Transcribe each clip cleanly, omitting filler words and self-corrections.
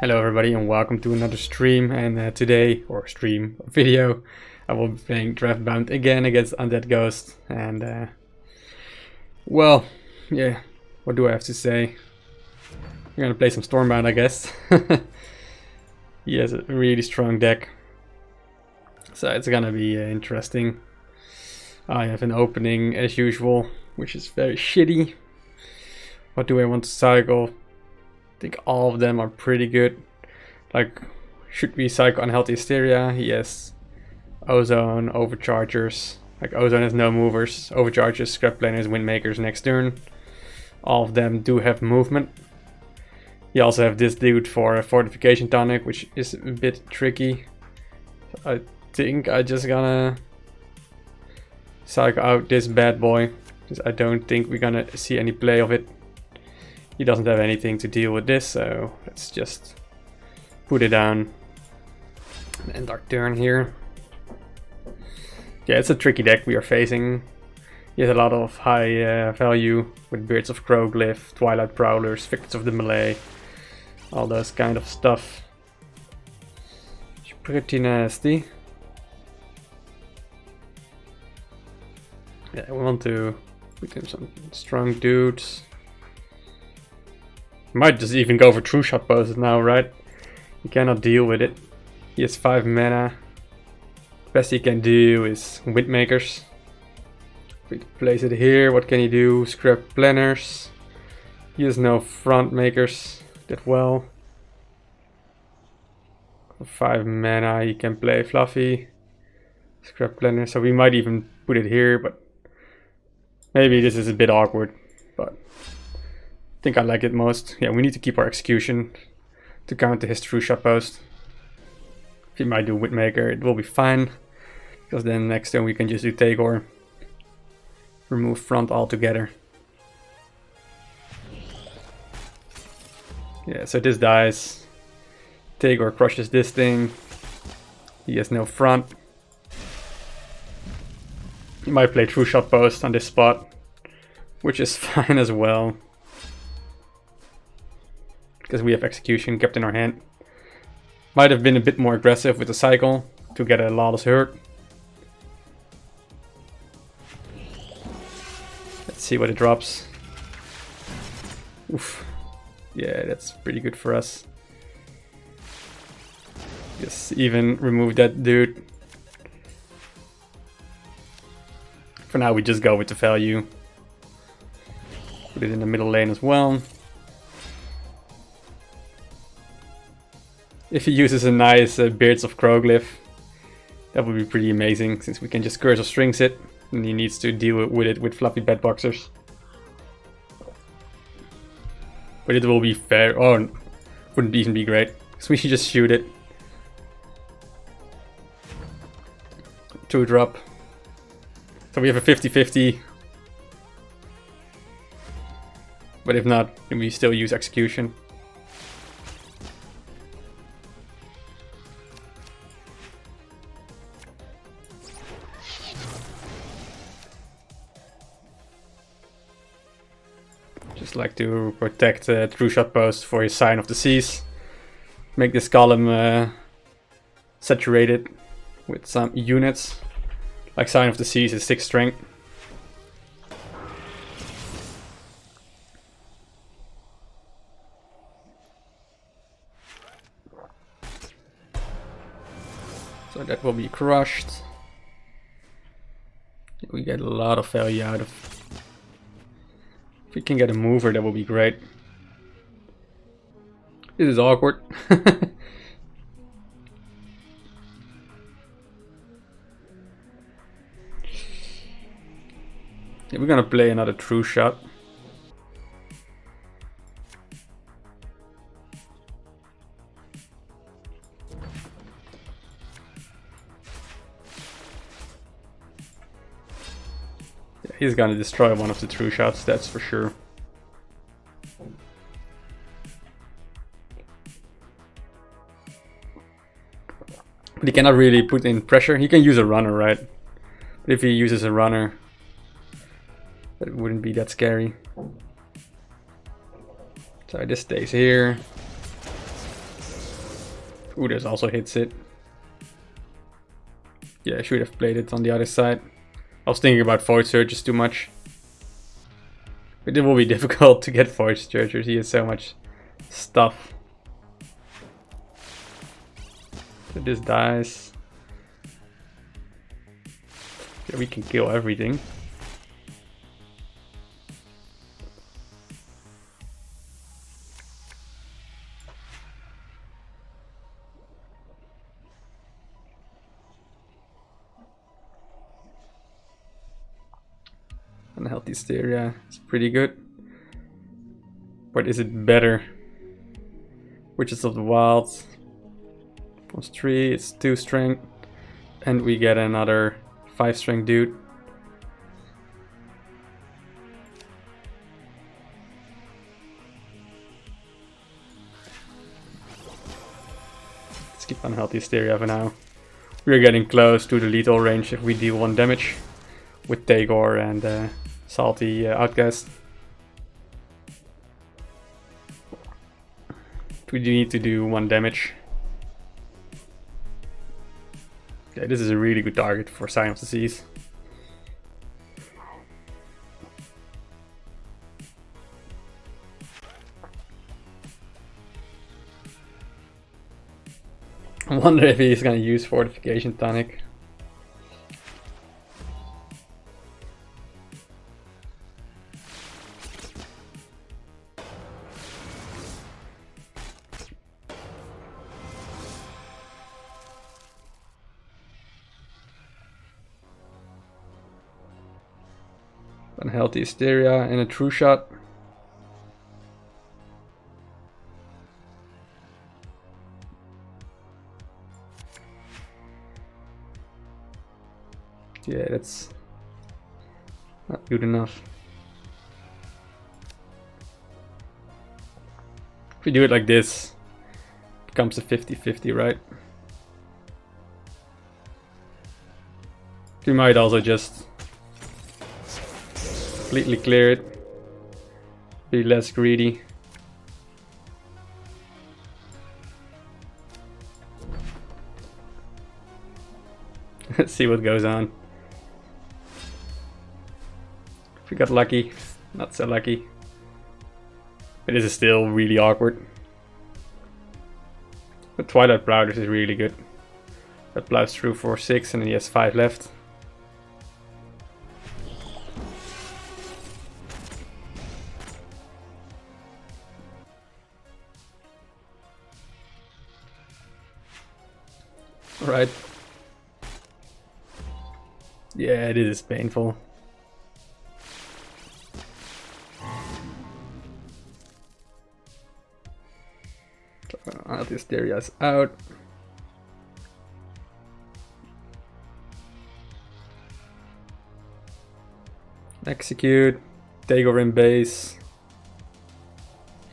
Hello everybody and welcome to another stream, and today, or stream, or video, I will be playing Draftbound again against Undead Ghost, and well, yeah, what do I have to say? We're gonna play some Stormbound, I guess. He has a really strong deck, so it's gonna be interesting. I have an opening as usual, which is very shitty. What do I want to cycle? I think all of them are pretty good. Like, should we cycle Unhealthy Hysteria? He has Ozone, Overchargers. Like, Ozone has no movers. Overchargers, Scrap Planers, Windmakers next turn. All of them do have movement. You also have this dude for a Fortification Tonic, which is a bit tricky. I think I just gonna cycle out this bad boy, because I don't think we're gonna see any play of it. He doesn't have anything to deal with this, so let's just put it down and end our turn here. Yeah, it's a tricky deck we are facing. He has a lot of high value with Beards of Crowglyph, Twilight Prowlers, Victors of the Melee, all those kind of stuff. It's pretty nasty. Yeah, we want to put in some strong dudes. Might just even go for True Shot poses now, right? He cannot deal with it. He has 5 mana. Best he can do is Windmakers. If we place it here, what can he do? Scrap Planners. He has no Front Makers that well. For 5 mana he can play Fluffy. Scrap Planner, so we might even put it here, but maybe this is a bit awkward. But I think I like it most. Yeah, we need to keep our execution to counter his True Shot post. If he might do Windmaker, it will be fine, because then next turn we can just do Tagore. Remove front altogether. Yeah, so this dies. Tagore crushes this thing. He has no front. He might play True Shot post on this spot, which is fine as well, because we have execution kept in our hand. Might have been a bit more aggressive with the cycle to get a Lawless Hurt. Let's see what it drops. Oof. Yeah, that's pretty good for us. Just even remove that dude. For now we just go with the value. Put it in the middle lane as well. If he uses a nice Beards of Crowglyph, that would be pretty amazing, since we can just Curse of Strings it, and he needs to deal with it with Fluffy Bedboxers. But it will be fair. Oh, wouldn't even be great, because we should just shoot it. 2-drop. So we have a 50-50. But if not, then we still use execution. Just like to protect True Shot post for his Sign of the Seas. Make this column saturated with some units. Like Sign of the Seas is 6 strength. So that will be crushed. We get a lot of value out of. If we can get a mover, that will be great. This is awkward. Yeah, we're gonna play another True Shot. Yeah, he's gonna destroy one of the True Shots, that's for sure. But he cannot really put in pressure. He can use a runner, right? But if he uses a runner, that wouldn't be that scary. So this stays here. Ooh, this also hits it. Yeah, I should have played it on the other side. I was thinking about Void Searchers too much. But it will be difficult to get Void Searchers. He has so much stuff. So this dies. Yeah, we can kill everything. Unhealthy Hysteria is pretty good. But is it better? Witches of the Wilds. Plus 3, it's 2 strength. And we get another 5 strength dude. Let's keep Unhealthy Hysteria for now. We're getting close to the lethal range if we deal 1 damage. With Tagore and Salty Outcast. We do need to do 1 damage. Okay, this is a really good target for Sign of the Seas. I wonder if he's gonna use Fortification Tonic. Unhealthy Hysteria and a True Shot. Yeah, that's not good enough. If we do it like this, it becomes a 50-50, right? We might also just completely clear it, be less greedy. Let's see what goes on. If we got lucky, not so lucky. But this is still really awkward. But Twilight Browders is really good. That plows through for 6 and then he has 5 left. Alright. Yeah, it is painful. Hysteria's out. Execute. Take over in base.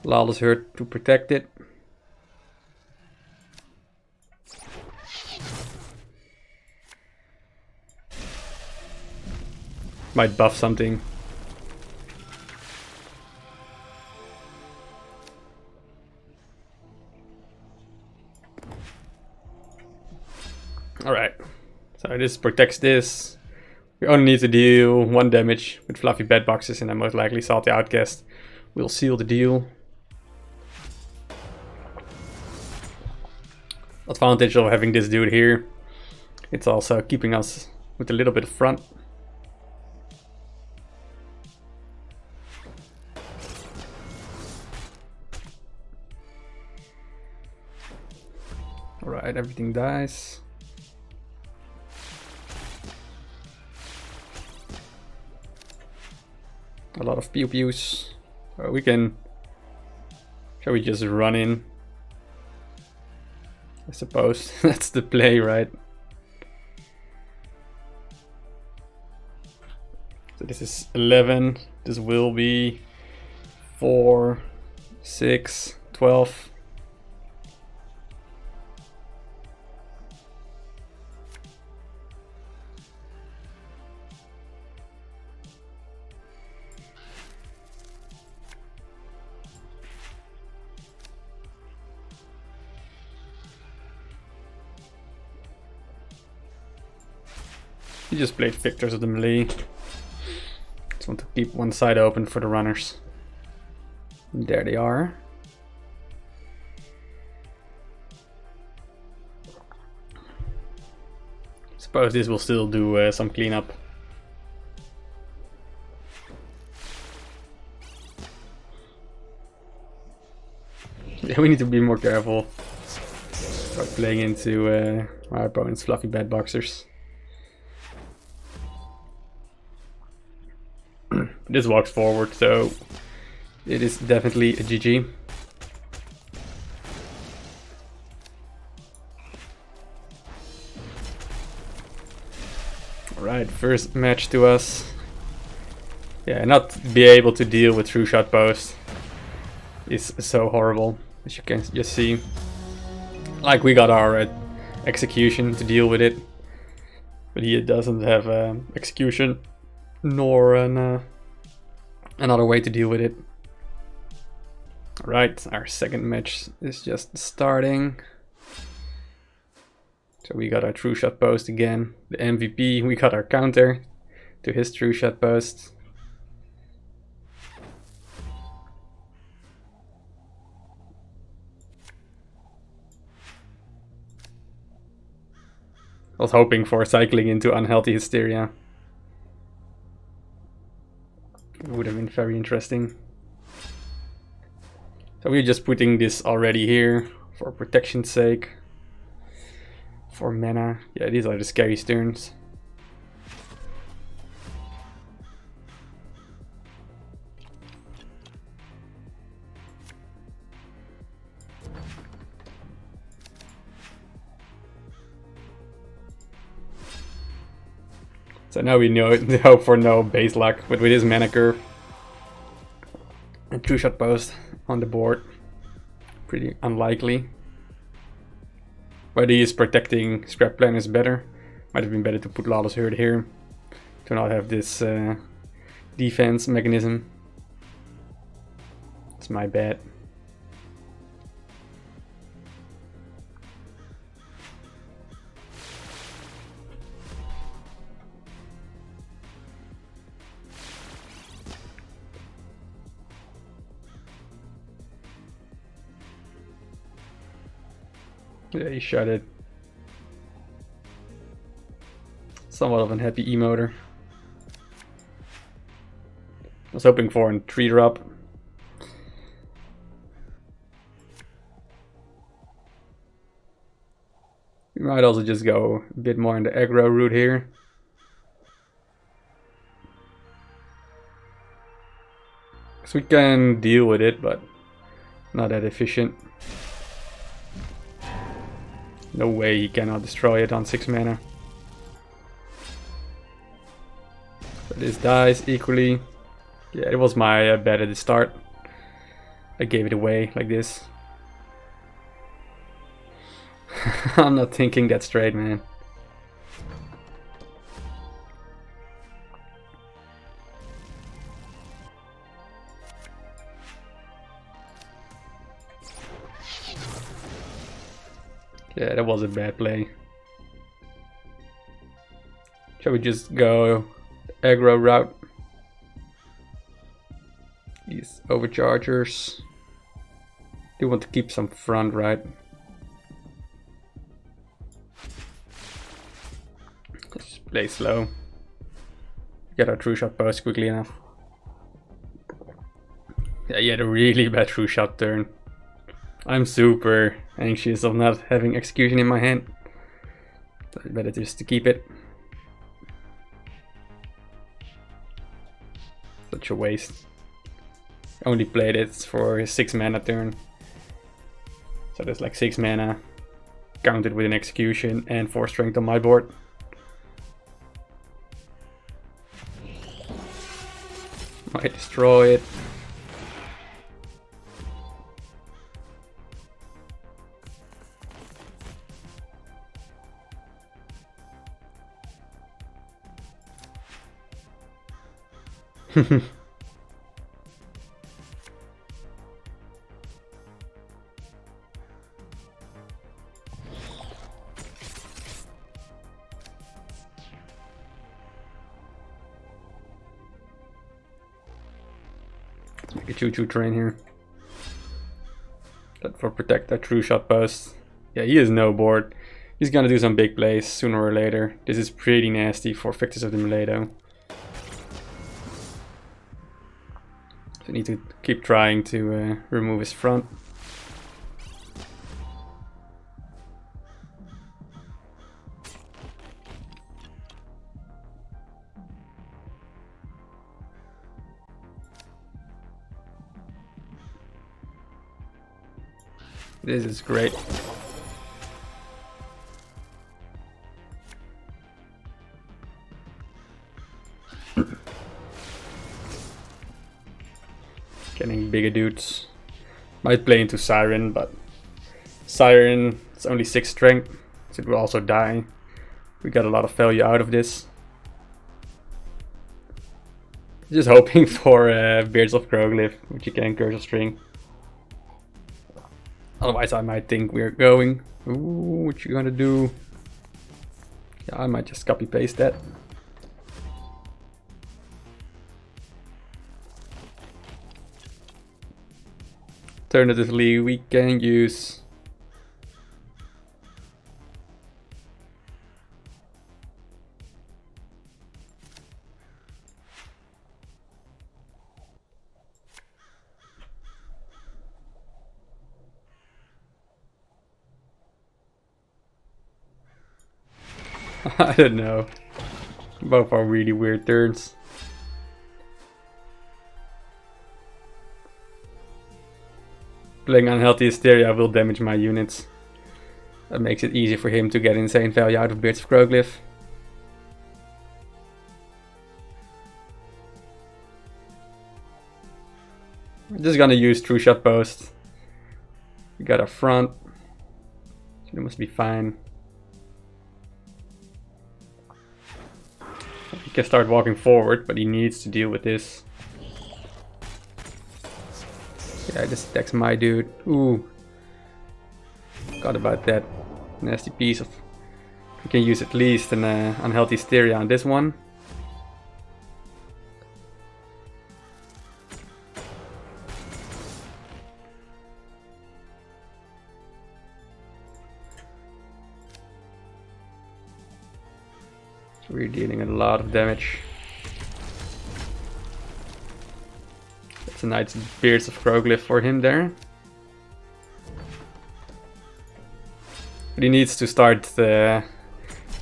Lawless Hurt to protect it. Might buff something. Alright, so this protects this. We only need to deal 1 damage with Fluffy Bed Boxes and then most likely Salty Outcast will seal the deal. Advantage of having this dude here. It's also keeping us with a little bit of front. Alright, everything dies. A lot of pew pews. We can. Shall we just run in? I suppose that's the play, right? So this is 11. This will be 4, 6, 12. He just played Victors of the melee. Just want to keep one side open for the runners. There they are. Suppose this will still do some cleanup. Yeah, we need to be more careful. Start playing into our opponent's fluffy bed boxers. This walks forward, so it is definitely a GG. Alright, first match to us. Yeah, not be able to deal with true shot post is so horrible, as you can just see. Like, we got our execution to deal with it, but he doesn't have execution nor another way to deal with it. Alright, our second match is just starting. So we got our true shot post again. The MVP, we got our counter to his true shot post. I was hoping for cycling into unhealthy hysteria. It would have been very interesting. So we're just putting this already here for protection's sake. For mana. Yeah, these are the scary turns. So now we know the hope for no base luck, but with his mana curve and true shot post on the board, pretty unlikely. But he is protecting Scrap Planners better. Might have been better to put Lawless Herd here to not have this defense mechanism. It's my bad. Yeah, he shot it. Somewhat of an happy emoter. I was hoping for a 3-drop. We might also just go a bit more in the aggro route here. So we can deal with it, but not that efficient. No way he cannot destroy it on 6 mana. So this dies equally. Yeah, it was my bet at the start. I gave it away like this. I'm not thinking that straight, man. Yeah, that was a bad play. Shall we just go aggro route? These overchargers. Do want to keep some front, right? Just play slow. Get our true shot post quickly enough. Yeah, he had a really bad true shot turn. I'm super anxious of not having execution in my hand. So better just to keep it. Such a waste. Only played it for his 6 mana turn. So there's like 6 mana counted with an execution and 4 strength on my board. Might destroy it. Make a choo-choo train here. That for protect that true shot post. Yeah, he has no board. He's gonna do some big plays sooner or later. This is pretty nasty for Victus of the Mileto. So we need to keep trying to remove his front. This is great. Getting bigger dudes. Might play into Siren, but Siren is only 6 strength, so it will also die. We got a lot of value out of this. Just hoping for Beards of Crowglyph, which you can curse a string. Otherwise I might think we're going. Ooh, what you gonna do? Yeah, I might just copy paste that. Alternatively, we can use I don't know. Both are really weird turns. Playing Unhealthy Hysteria will damage my units. That makes it easier for him to get insane value out of Beards of Crowglyph. I'm just gonna use True Shot Post. We got a front, so it must be fine. He can start walking forward, but he needs to deal with this. Yeah, this attacks my dude. Ooh. Forgot about that nasty piece of... We can use at least an Unhealthy Hysteria on this one. We're dealing a lot of damage. That's a nice Beards of Crowglyph for him there. But he needs to start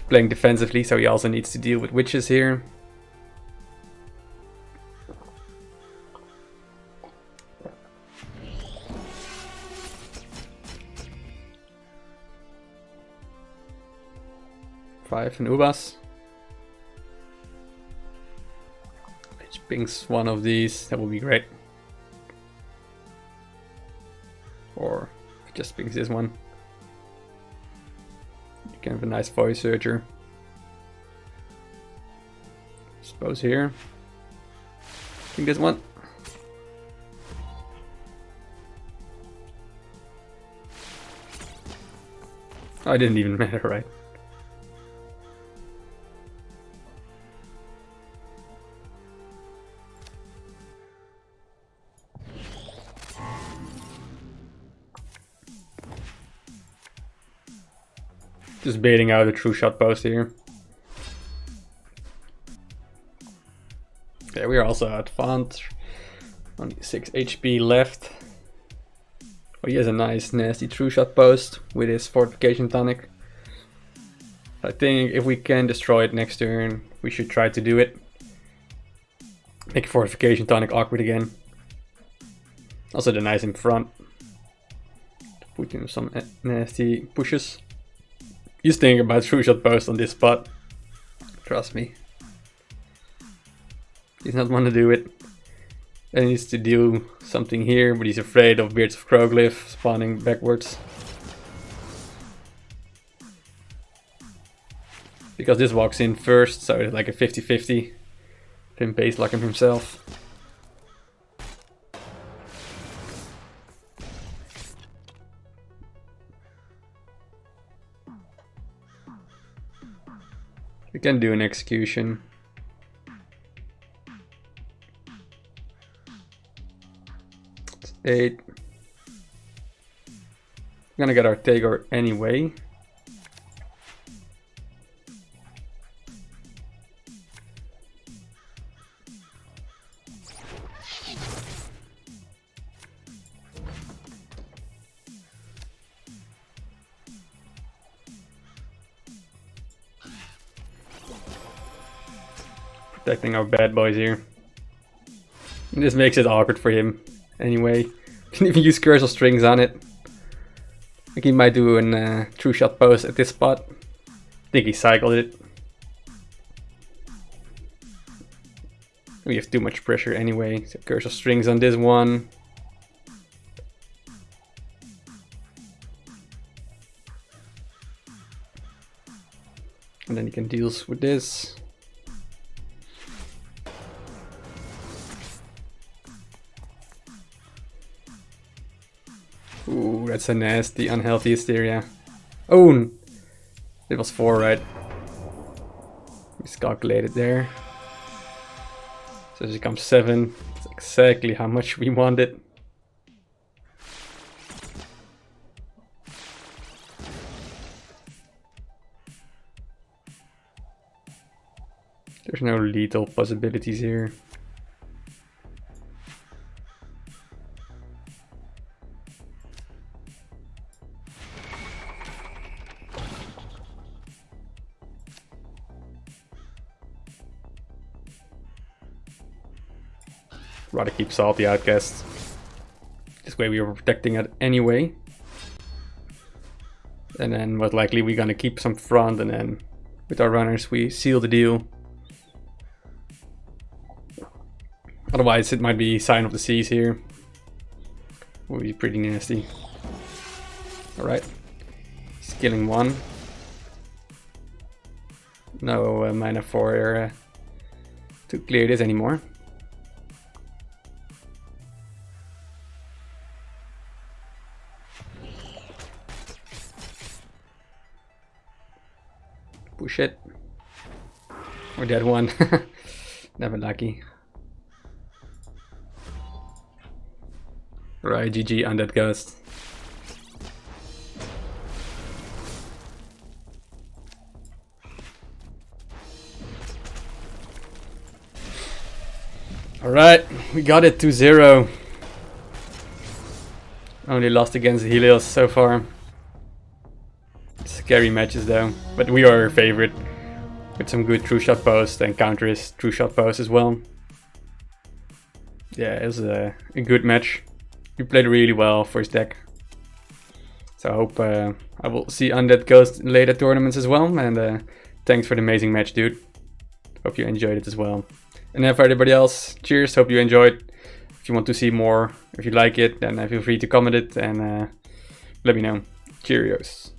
playing defensively, so he also needs to deal with witches here. Five and Ubas. Which pings one of these, that would be great. Or if it just pings this one. You can have a nice voice searcher. Suppose here. I think this one. Oh, it didn't even matter, right? Just baiting out a True Shot Post here. Okay, we are also advanced. Only 6 HP left. Oh, he has a nice nasty True Shot Post with his Fortification Tonic. I think if we can destroy it next turn, we should try to do it. Make Fortification Tonic awkward again. Also the nice in front. Put in some nasty pushes. Just think about True Shot Post on this spot. Trust me. He's not want to do it. And he needs to do something here, but he's afraid of Beards of Crowglyph spawning backwards. Because this walks in first, so it's like a 50-50. Him base lock him himself. We can do an execution. 8. We're gonna get our Tagore anyway. Protecting our bad boys here. And this makes it awkward for him anyway. Can even use Curse of Strings on it. I think he might do a true shot post at this spot. I think he cycled it. We have too much pressure anyway. So Curse of Strings on this one. And then he can deal with this. Ooh, that's a nasty, unhealthy Hysteria. Oh! It was 4, right? Miscalculated there. So it becomes 7. That's exactly how much we wanted. There's no lethal possibilities here. Rather keep Salty Outcast. This way we are protecting it anyway. And then most likely we're gonna keep some front, and then with our runners we seal the deal. Otherwise it might be Sign of the Seas here. Would be pretty nasty. Alright. He's killing 1. No mana for to clear this anymore. Push it. Or dead one. Never lucky. Right, GG Undead Ghost. Alright, we got it 2-0. Only lost against Helios so far. Scary matches though, but we are favorite with some good true shot post and counterist true shot post as well. Yeah, it was a good match. He played really well for his deck. So I hope I will see Undead Ghost in later tournaments as well. And thanks for the amazing match, dude. Hope you enjoyed it as well. And then for everybody else, cheers. Hope you enjoyed. If you want to see more, if you like it, then feel free to comment it and let me know. Cheerios.